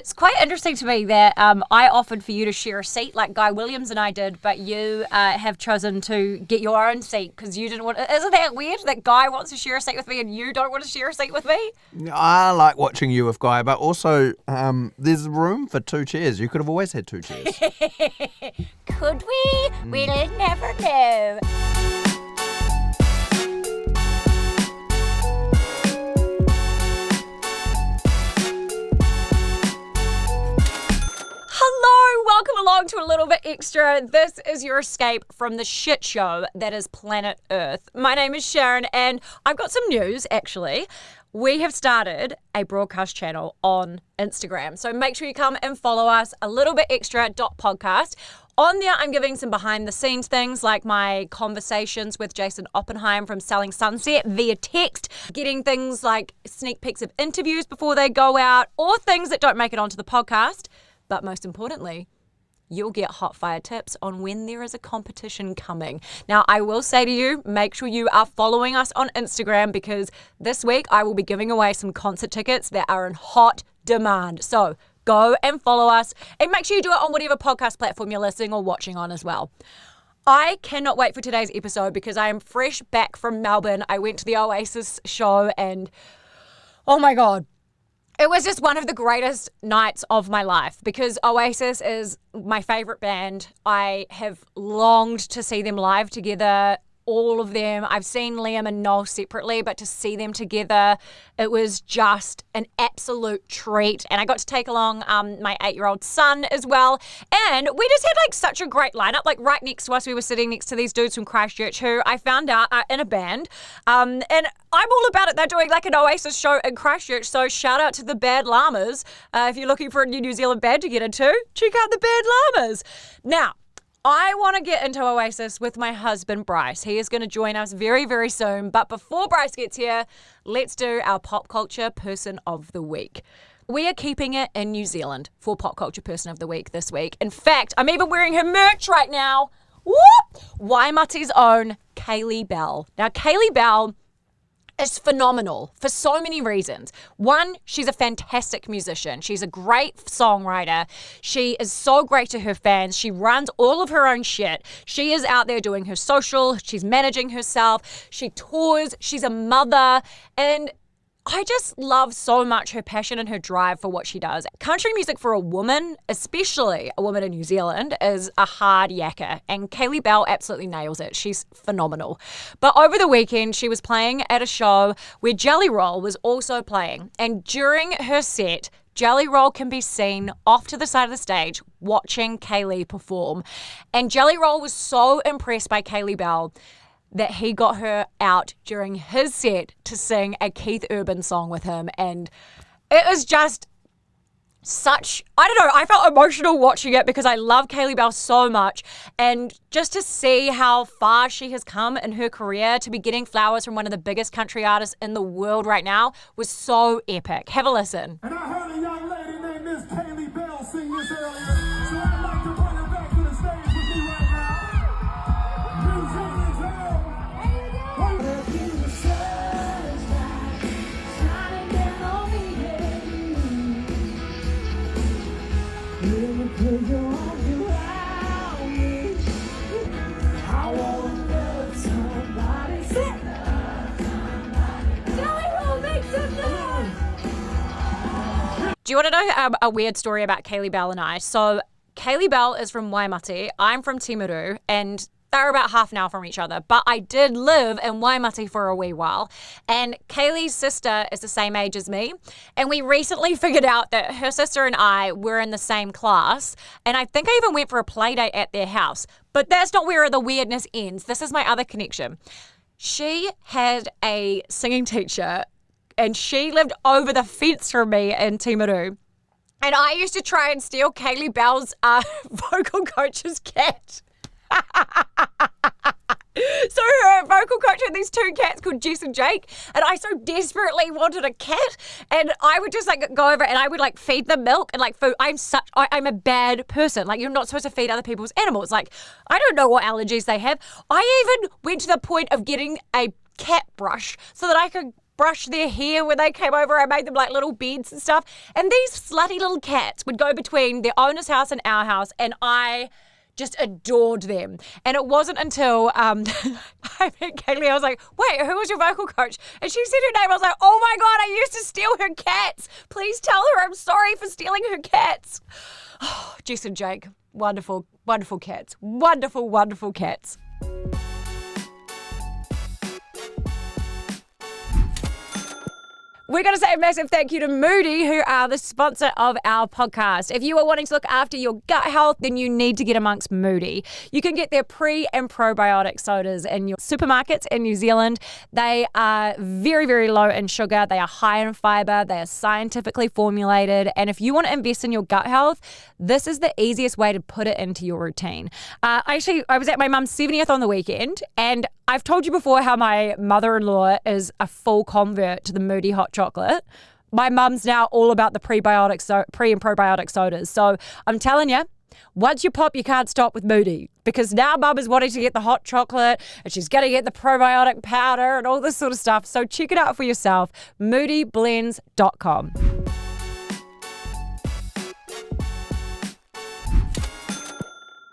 It's quite interesting to me that I offered for you to share a seat like Guy Williams and I did, but you have chosen to get your own seat because you didn't want. Isn't that weird that Guy wants to share a seat with me and you don't want to share a seat with me? I like watching you with Guy, but also there's room for 2 chairs. You could have always had 2 chairs. Could we? We'll never know. Hello, welcome along to A Little Bit Extra. This is your escape from the shit show that is planet Earth. My name is Sharon and I've got some news actually. We have started a broadcast channel on Instagram. So make sure you come and follow us, a little bit extra.podcast. On there, I'm giving some behind the scenes things like my conversations with Jason Oppenheim from Selling Sunset via text, getting things like sneak peeks of interviews before they go out or things that don't make it onto the podcast. But most importantly, you'll get hot fire tips on when there is a competition coming. Now, I will say to you, make sure you are following us on Instagram because this week I will be giving away some concert tickets that are in hot demand. So go and follow us and make sure you do it on whatever podcast platform you're listening or watching on as well. I cannot wait for today's episode because I am fresh back from Melbourne. I went to the Oasis show and oh my God. It was just one of the greatest nights of my life because Oasis is my favourite band. I have longed to see them live together, all of them. I've seen Liam and Noel separately, but to see them together, it was just an absolute treat. And I got to take along my 8-year-old son as well. And we just had like such a great lineup. Like right next to us, we were sitting next to these dudes from Christchurch who I found out are in a band. And I'm all about it. They're doing like an Oasis show in Christchurch. So shout out to the Bad Llamas. If you're looking for a new New Zealand band to get into, check out the Bad Llamas. Now, I want to get into Oasis with my husband, Bryce. He is going to join us very, very soon. But before Bryce gets here, let's do our Pop Culture Person of the Week. We are keeping it in New Zealand for Pop Culture Person of the Week this week. In fact, I'm even wearing her merch right now. Whoop! Waimati's own Kaylee Bell. Now, Kaylee Bell is phenomenal for so many reasons. One, she's a fantastic musician. She's a great songwriter. She is so great to her fans. She runs all of her own shit. She is out there doing her social. She's managing herself. She tours. She's a mother. And I just love so much her passion and her drive for what she does. Country music for a woman, especially a woman in New Zealand, is a hard yakka, and Kaylee Bell absolutely nails it. She's phenomenal. But over the weekend, she was playing at a show where Jelly Roll was also playing, and during her set, Jelly Roll can be seen off to the side of the stage watching Kaylee perform. And Jelly Roll was so impressed by Kaylee Bell that he got her out during his set to sing a Keith Urban song with him. And it was just such, I don't know, I felt emotional watching it because I love Kaylee Bell so much. And just to see how far she has come in her career, to be getting flowers from one of the biggest country artists in the world right now was so epic. Have a listen. And I heard a young lady named Miss Kaylee Bell sing this earlier, so I'd like to bring her back to the stage with me right now. New Zealand's home. Do you want to know a weird story about Kaylee Bell and I? So Kaylee Bell is from Waimati. I'm from Timaru, and they're about half an hour from each other. But I did live in Waimati for a wee while. And Kaylee's sister is the same age as me. And we recently figured out that her sister and I were in the same class. And I think I even went for a play date at their house. But that's not where the weirdness ends. This is my other connection. She had a singing teacher, and she lived over the fence from me in Timaru. And I used to try and steal Kaylee Bell's vocal coach's cat. So her vocal coach had these 2 cats called Jess and Jake, and I so desperately wanted a cat, and I would just like go over and I would like feed them milk and like food. I'm a bad person. Like, you're not supposed to feed other people's animals. Like, I don't know what allergies they have. I even went to the point of getting a cat brush so that I could brush their hair when they came over. I made them like little beds and stuff. And these slutty little cats would go between their owner's house and our house, and I just adored them. And it wasn't until I met Kaylee, I was like, wait, who was your vocal coach? And she said her name. I was like, oh my God, I used to steal her cats. Please tell her I'm sorry for stealing her cats. Oh, Jess and Jake, wonderful, wonderful cats. Wonderful, wonderful cats. We're going to say a massive thank you to Moody, who are the sponsor of our podcast. If you are wanting to look after your gut health, then you need to get amongst Moody. You can get their pre and probiotic sodas in your supermarkets in New Zealand. They are very, very low in sugar. They are high in fiber. They are scientifically formulated. And if you want to invest in your gut health, this is the easiest way to put it into your routine. I was at my mum's 70th on the weekend, and I've told you before how my mother-in-law is a full convert to the Moody hot chocolate. My mum's now all about the pre and probiotic sodas. So I'm telling you, once you pop, you can't stop with Moody, because now mum is wanting to get the hot chocolate and she's going to get the probiotic powder and all this sort of stuff. So check it out for yourself, moodyblends.com.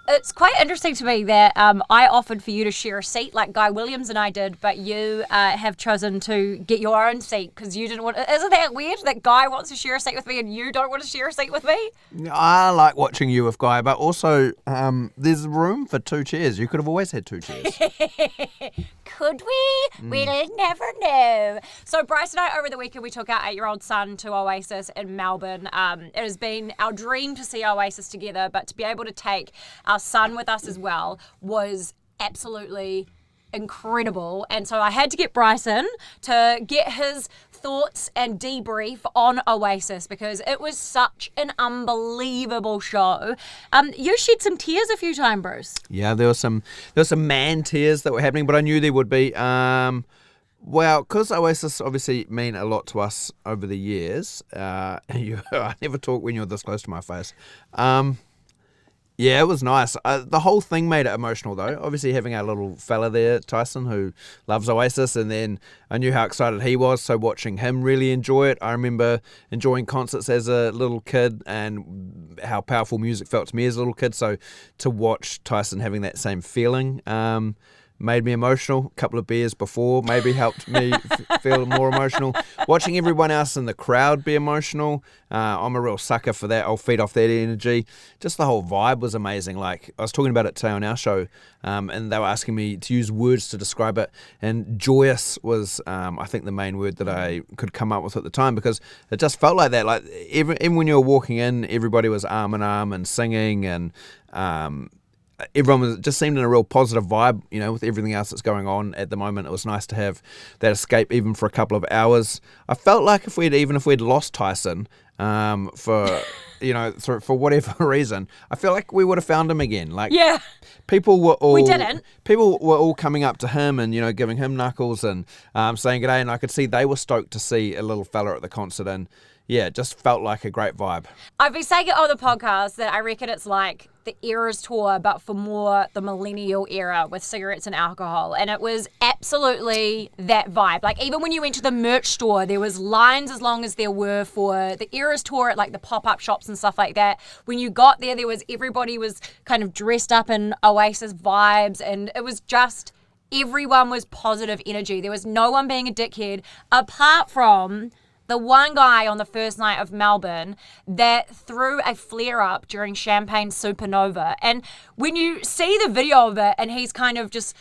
It's quite interesting to me that I offered for you to share a seat like Guy Williams and I did, but you have chosen to get your own seat because you didn't want. Isn't that weird that Guy wants to share a seat with me and you don't want to share a seat with me? I like watching you with Guy, but also there's room for 2 chairs. You could have always had 2 chairs. Could we? We'll never know. So Bryce and I, over the weekend, we took our 8-year-old son to Oasis in Melbourne. It has been our dream to see Oasis together, but to be able to take our son with us as well was absolutely incredible. And so I had to get Bryson to get his thoughts and debrief on Oasis because it was such an unbelievable show. You shed some tears a few times, Bruce. Yeah, there were some man tears that were happening, but I knew there would be. Well, because Oasis obviously mean a lot to us over the years. I never talk when you're this close to my face. Yeah, it was nice. The whole thing made it emotional, though. Obviously, having our little fella there, Tyson, who loves Oasis, and then I knew how excited he was, so watching him really enjoy it. I remember enjoying concerts as a little kid and how powerful music felt to me as a little kid, so to watch Tyson having that same feeling made me emotional. A couple of beers before maybe helped me feel more emotional. Watching everyone else in the crowd be emotional, I'm a real sucker for that. I'll feed off that energy. Just the whole vibe was amazing. Like, I was talking about it today on our show, and they were asking me to use words to describe it, and joyous was, I think, the main word that I could come up with at the time, because it just felt like that. Like, even when you were walking in, everybody was arm in arm and singing, and everyone just seemed in a real positive vibe, you know, with everything else that's going on at the moment. It was nice to have that escape even for a couple of hours. I felt like if we'd lost Tyson for whatever reason, I feel like we would have found him again. Like, yeah, people were all coming up to him and, you know, giving him knuckles and saying g'day, and I could see they were stoked to see a little fella at the concert, and yeah, it just felt like a great vibe. I've been saying it on the podcast that I reckon it's like the Eras tour, but for more the millennial era with cigarettes and alcohol. And it was absolutely that vibe. Like, even when you went to the merch store, there was lines as long as there were for the Eras tour at like the pop-up shops and stuff like that. When you got there, everybody was kind of dressed up in Oasis vibes, and it was just, everyone was positive energy. There was no one being a dickhead, apart from the one guy on the first night of Melbourne that threw a flare-up during Champagne Supernova. And when you see the video of it, and he's kind of just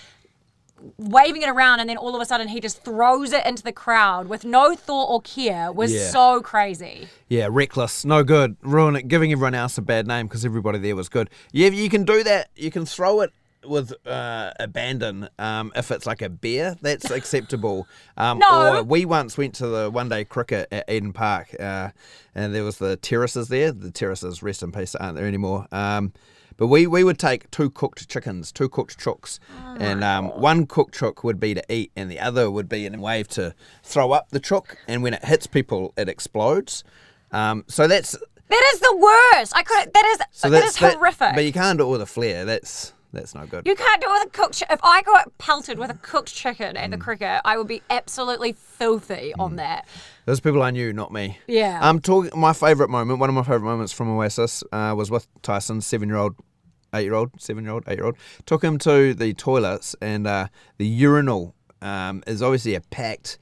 waving it around, and then all of a sudden he just throws it into the crowd with no thought or care, was so crazy. Yeah, reckless, no good, ruin it, giving everyone else a bad name because everybody there was good. Yeah, you can do that. You can throw it with abandon. If it's like a beer, that's acceptable. No. Or we once went to the one-day cricket at Eden Park, and there was the terraces there. The terraces, rest in peace, aren't there anymore. But we would take 2 cooked chickens, 2 cooked chooks, and one cooked chook would be to eat, and the other would be in a wave to throw up the chook, and when it hits people, it explodes. So that's... That is the worst. That is horrific. But you can't do it with a flare. That's That's no good. You can't do it with a cooked chicken. If I got pelted with a cooked chicken at the cricket, I would be absolutely filthy on that. Those people I knew, not me. Yeah. My favourite moment, one of my favourite moments from Oasis was with Tyson, 7-year-old, 8-year-old. Took him to the toilets, and the urinal is obviously a packed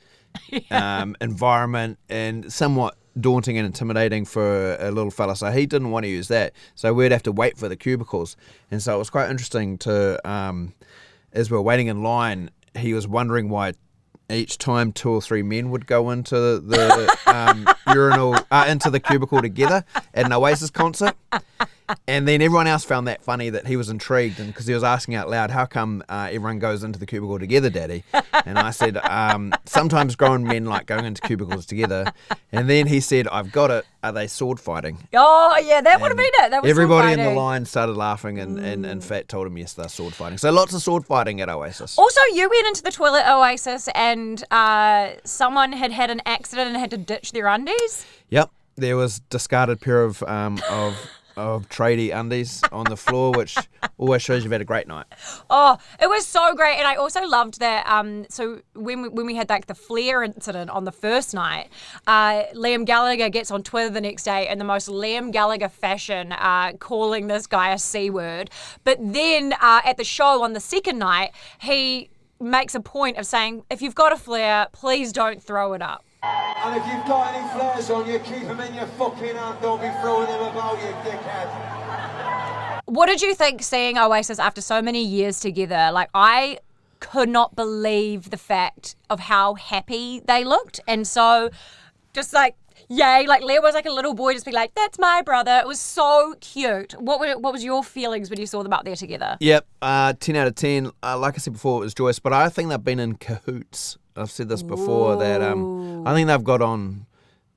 environment and somewhat daunting and intimidating for a little fella. So he didn't want to use that. So we'd have to wait for the cubicles. And so it was quite interesting to, as we were waiting in line, he was wondering why each time 2 or 3 men would go into the urinal, into the cubicle together at an Oasis concert. And then everyone else found that funny, that he was intrigued, and because he was asking out loud, how come everyone goes into the cubicle together, Daddy? And I said, sometimes grown men like going into cubicles together. And then he said, I've got it. Are they sword fighting? Oh, yeah, that would have been it. That was everybody in sword the fighting. line started laughing, and in fact told him, yes, they're sword fighting. So lots of sword fighting at Oasis. Also, you went into the toilet at Oasis and someone had an accident and had to ditch their undies. Yep. There was discarded pair of tradie undies on the floor, which always shows you've had a great night. Oh, it was so great. And I also loved that. So when we had like the flare incident on the first night, Liam Gallagher gets on Twitter the next day in the most Liam Gallagher fashion, calling this guy a C word. But then at the show on the second night, he makes a point of saying, if you've got a flare, please don't throw it up. And if you've got any flares on you, keep them in your fucking hand. Don't be throwing them about, you dickhead. What did you think seeing Oasis after so many years together? Like, I could not believe the fact of how happy they looked. And so, just like, yay, like Leo was like a little boy just be like, that's my brother. It was so cute. What was your feelings when you saw them up there together? Yep, 10 out of 10. Like I said before, it was joyous, but I think they've been in cahoots. I've said this before, that I think they've got on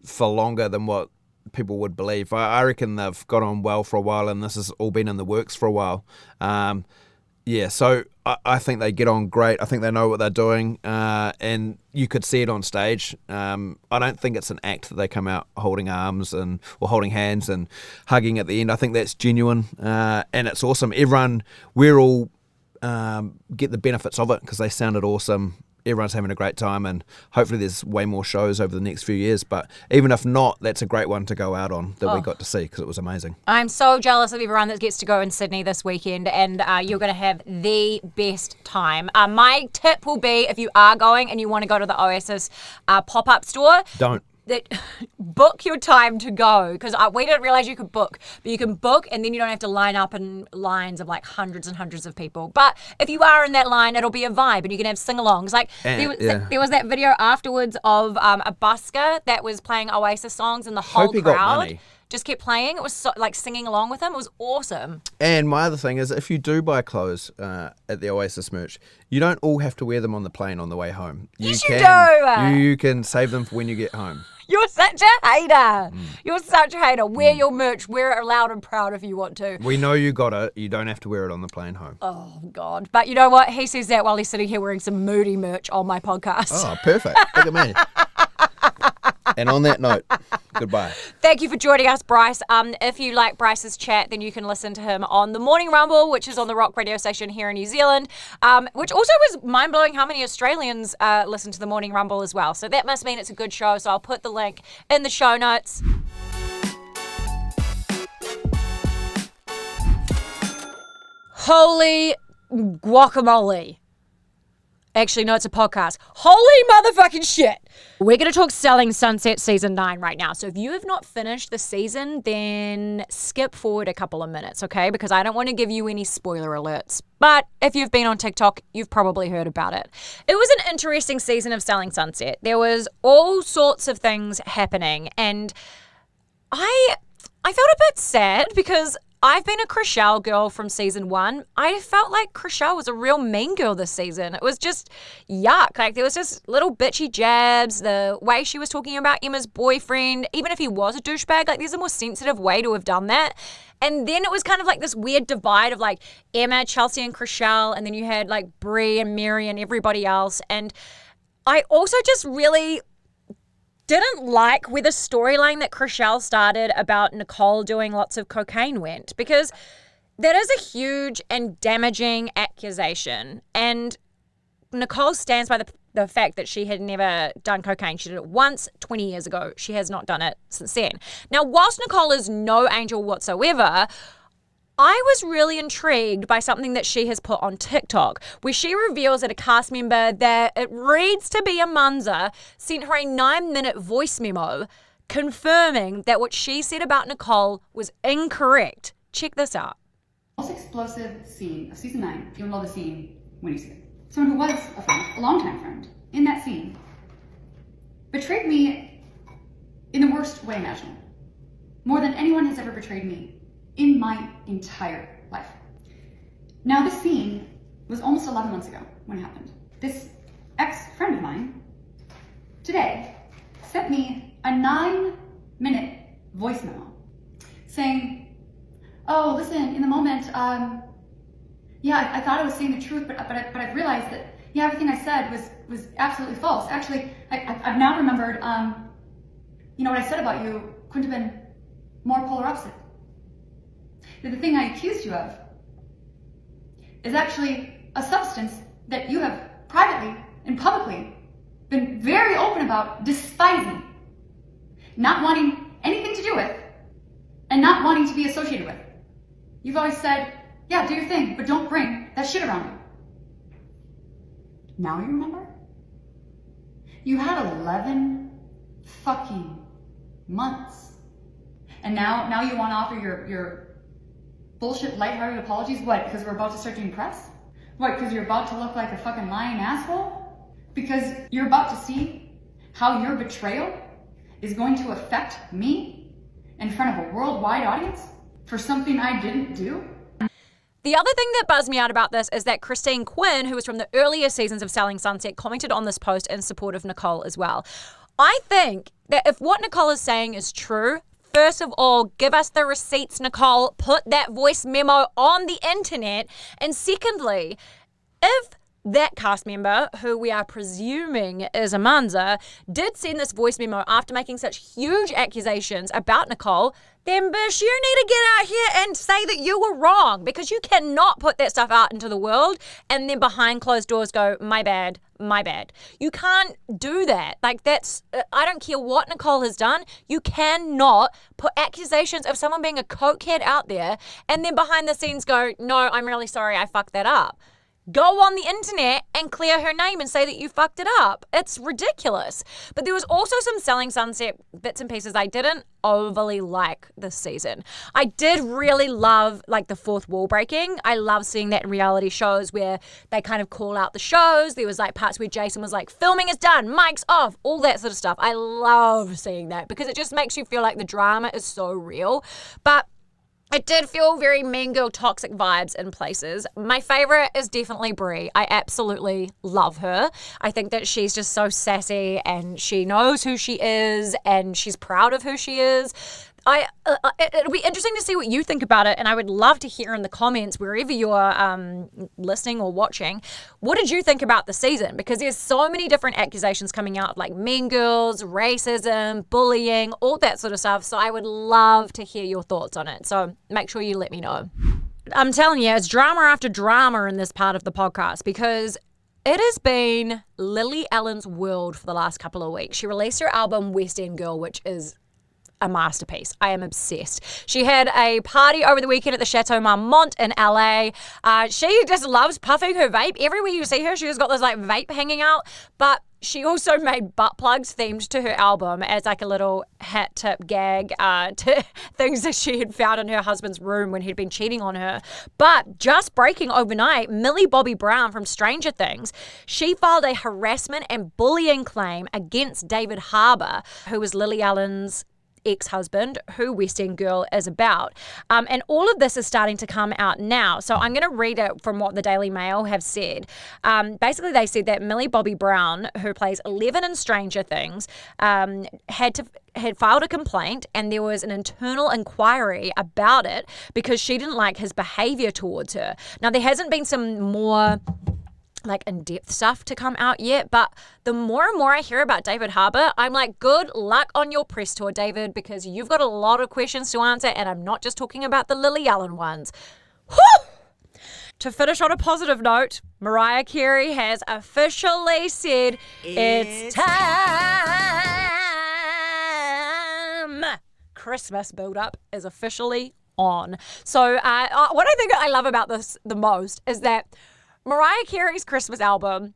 for longer than what people would believe. I reckon they've got on well for a while, and this has all been in the works for a while. So I think they get on great. I think they know what they're doing, and you could see it on stage. I don't think it's an act that they come out holding arms or holding hands and hugging at the end. I think that's genuine, and it's awesome. We're all get the benefits of it because they sounded awesome. Everyone's having a great time, and hopefully there's way more shows over the next few years. But even if not, that's a great one to go out on that we got to see because it was amazing. I'm so jealous of everyone that gets to go in Sydney this weekend, and you're going to have the best time. My tip will be, if you are going and you want to go to the Oasis pop-up store, Don't. Book your time to go, because we didn't realize you could book, but you can book and then you don't have to line up in lines of like hundreds and hundreds of people. But if you are in that line, it'll be a vibe, and you can have sing-alongs. Like there was that video afterwards of a busker that was playing Oasis songs, and the whole Hope he got crowd money. just kept playing. It was so, like singing along with him. It was awesome. And my other thing is, if you do buy clothes at the Oasis merch, you don't all have to wear them on the plane on the way home. Yes, you do. You can save them for when you get home. You're such a hater. You're such a hater. Wear your merch. Wear it loud and proud if you want to. We know you got it. You don't have to wear it on the plane home. Oh, God. But you know what? He says that while he's sitting here wearing some moody merch on my podcast. Oh, perfect. Look at me. And on that note, goodbye. Thank you for joining us, Bryce. If you like Bryce's chat, then you can listen to him on The Morning Rumble, which is on the Rock radio station here in New Zealand, which also was mind-blowing how many Australians listen to The Morning Rumble as well. So that must mean it's a good show. So I'll put the link in the show notes. Holy guacamole. Actually, no, it's a podcast. Holy motherfucking shit. We're going to talk Selling Sunset Season 9 right now. So if you have not finished the season, then skip forward a couple of minutes, okay? Because I don't want to give you any spoiler alerts. But if you've been on TikTok, you've probably heard about it. It was an interesting season of Selling Sunset. There was all sorts of things happening. And I felt a bit sad because I've been a Chrishell girl from season 1. I felt like Chrishell was a real mean girl this season. It was just yuck. Like, there was just little bitchy jabs, the way she was talking about Emma's boyfriend, even if he was a douchebag, like, there's a more sensitive way to have done that. And then it was kind of like this weird divide of like Emma, Chelsea, and Chrishell, and then you had like Brie and Mary and everybody else. And I also just really didn't like where the storyline that Chrishell started about Nicole doing lots of cocaine went, because That is a huge and damaging accusation. And Nicole stands by the fact that she had never done cocaine. She did it once 20 years ago. She has not done it since then. Now, whilst Nicole is no angel whatsoever, I was really intrigued by something that she has put on TikTok, where she reveals that a cast member that it reads to be a Munza sent her a 9-minute voice memo confirming that what she said about Nicole was incorrect. Check this out. Most explosive scene of season 9, you'll know the scene when you see it. Someone who was a friend, a longtime friend, in that scene, betrayed me in the worst way imaginable. More than anyone has ever betrayed me in my entire life. Now, this scene was almost 11 months ago when it happened. This ex-friend of mine, today, sent me a 9-minute voice memo saying, oh, listen, in the moment, yeah, I thought I was saying the truth, but I've realized that, yeah, everything I said was absolutely false. Actually, I've now remembered, what I said about you couldn't have been more polar opposite. That the thing I accused you of is actually a substance that you have privately and publicly been very open about despising, not wanting anything to do with, and not wanting to be associated with. You've always said, yeah, do your thing, but don't bring that shit around you. Now you remember? You had 11 fucking months. And now you want to offer your bullshit lighthearted apologies? What, because we're about to start doing press? What, because you're about to look like a fucking lying asshole? Because you're about to see how your betrayal is going to affect me in front of a worldwide audience for something I didn't do? The other thing that buzzed me out about this is that Christine Quinn, who was from the earlier seasons of Selling Sunset, commented on this post in support of Nicole as well. I think that if what Nicole is saying is true, first of all, give us the receipts, Nicole. Put that voice memo on the internet. And secondly, if that cast member, who we are presuming is a Munza, did send this voice memo after making such huge accusations about Nicole, then bitch, you need to get out here and say that you were wrong, because you cannot put that stuff out into the world and then behind closed doors go, my bad, my bad. You can't do that. Like, that's, I don't care what Nicole has done, you cannot put accusations of someone being a cokehead out there and then behind the scenes go, no, I'm really sorry, I fucked that up. Go on the internet and clear her name and say that you fucked it up. It's ridiculous. But there was also some Selling Sunset bits and pieces I didn't overly like this season. I did really love like the fourth wall breaking. I love seeing that in reality shows where they kind of call out the shows. There was like parts where Jason was like, filming is done, mic's off, all that sort of stuff. I love seeing that because it just makes you feel like the drama is so real. But it did feel very Mean Girl toxic vibes in places. My favorite is definitely Brie. I absolutely love her. I think that she's just so sassy and she knows who she is and she's proud of who she is. It'll be interesting to see what you think about it, and I would love to hear in the comments wherever you're listening or watching. What did you think about the season? Because there's so many different accusations coming out, like Mean Girls, racism, bullying, all that sort of stuff. So I would love to hear your thoughts on it. So make sure you let me know. I'm telling you, it's drama after drama in this part of the podcast because it has been Lily Allen's world for the last couple of weeks. She released her album West End Girl, which is a masterpiece. I am obsessed. She had a party over the weekend at the Chateau Marmont in LA. She just loves puffing her vape. Everywhere you see her, she's got this like vape hanging out. But she also made butt plugs themed to her album as like a little hat tip gag to things that she had found in her husband's room when he'd been cheating on her. But just breaking overnight, Millie Bobby Brown from Stranger Things, she filed a harassment and bullying claim against David Harbour, who was Lily Allen's ex-husband, who West End Girl is about. And all of this is starting to come out now. So I'm going to read it from what the Daily Mail have said. Basically, they said that Millie Bobby Brown, who plays 11 in Stranger Things, had filed a complaint and there was an internal inquiry about it because she didn't like his behavior towards her. Now, there hasn't been some more like in-depth stuff to come out yet, but the more and more I hear about David Harbour, I'm like, good luck on your press tour, David, because you've got a lot of questions to answer, and I'm not just talking about the Lily Allen ones. To finish on a positive note, Mariah Carey has officially said it's time. Christmas build-up is officially on. So what I think I love about this the most is that Mariah Carey's Christmas album,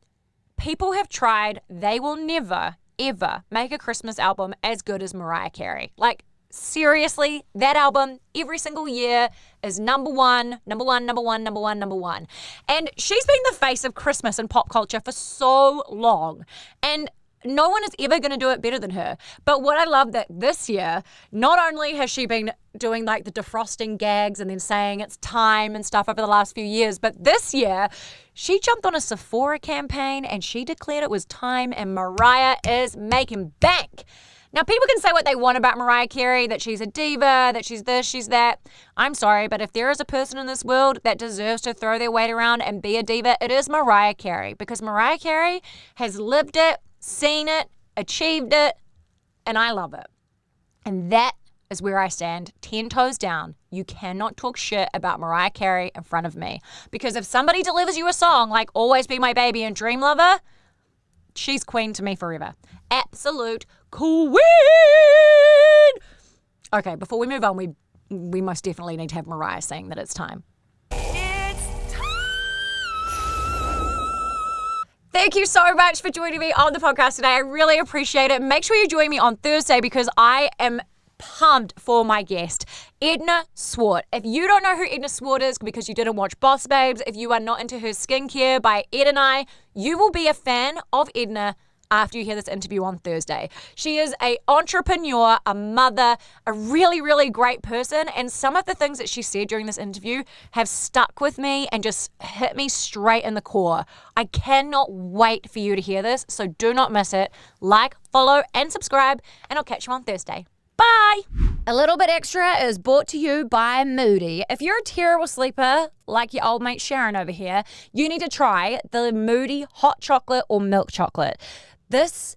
people have tried, they will never, ever make a Christmas album as good as Mariah Carey. Like, seriously, that album every single year is number one. And she's been the face of Christmas in pop culture for so long. And no one is ever going to do it better than her. But what I love that this year, not only has she been doing like the defrosting gags and then saying it's time and stuff over the last few years, but this year she jumped on a Sephora campaign and she declared it was time, and Mariah is making bank. Now, people can say what they want about Mariah Carey, that she's a diva, that she's this, she's that. I'm sorry, but if there is a person in this world that deserves to throw their weight around and be a diva, it is Mariah Carey, because Mariah Carey has lived it, seen it, achieved it, and I love it. And that is where I stand 10 toes down. You cannot talk shit about Mariah Carey in front of me, because if somebody delivers you a song like Always Be My Baby and Dream Lover, she's queen to me forever. Absolute queen. Okay, before we move on, we most definitely need to have Mariah saying that it's time. It's time. Thank you so much for joining me on the podcast today. I really appreciate it. Make sure you join me on Thursday, because I am pumped for my guest, Edna Swart. If you don't know who Edna Swart is because you didn't watch Boss Babes, if you are not into her skincare by Ed and I, you will be a fan of Edna after you hear this interview on Thursday. She is an entrepreneur, a mother, a really, really great person, and some of the things that she said during this interview have stuck with me and just hit me straight in the core. I cannot wait for you to hear this, so do not miss it. Like, follow, and subscribe, and I'll catch you on Thursday. Bye! A Little Bit Extra is brought to you by Moody. If you're a terrible sleeper, like your old mate Sharon over here, you need to try the Moody hot chocolate or milk chocolate. This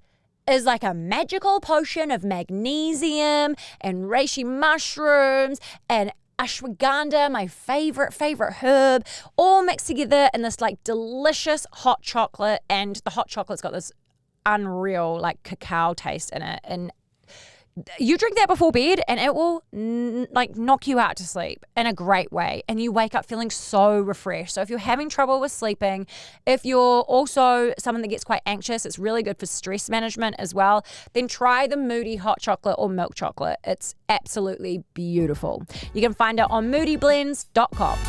is like a magical potion of magnesium and reishi mushrooms and ashwagandha, my favorite herb, all mixed together in this like delicious hot chocolate. And the hot chocolate's got this unreal like cacao taste in it. And you drink that before bed and it will like knock you out to sleep in a great way, and you wake up feeling so refreshed. So if you're having trouble with sleeping, if you're also someone that gets quite anxious, it's really good for stress management as well, then try the Moody hot chocolate or milk chocolate. It's absolutely beautiful. You can find it on moodyblends.com.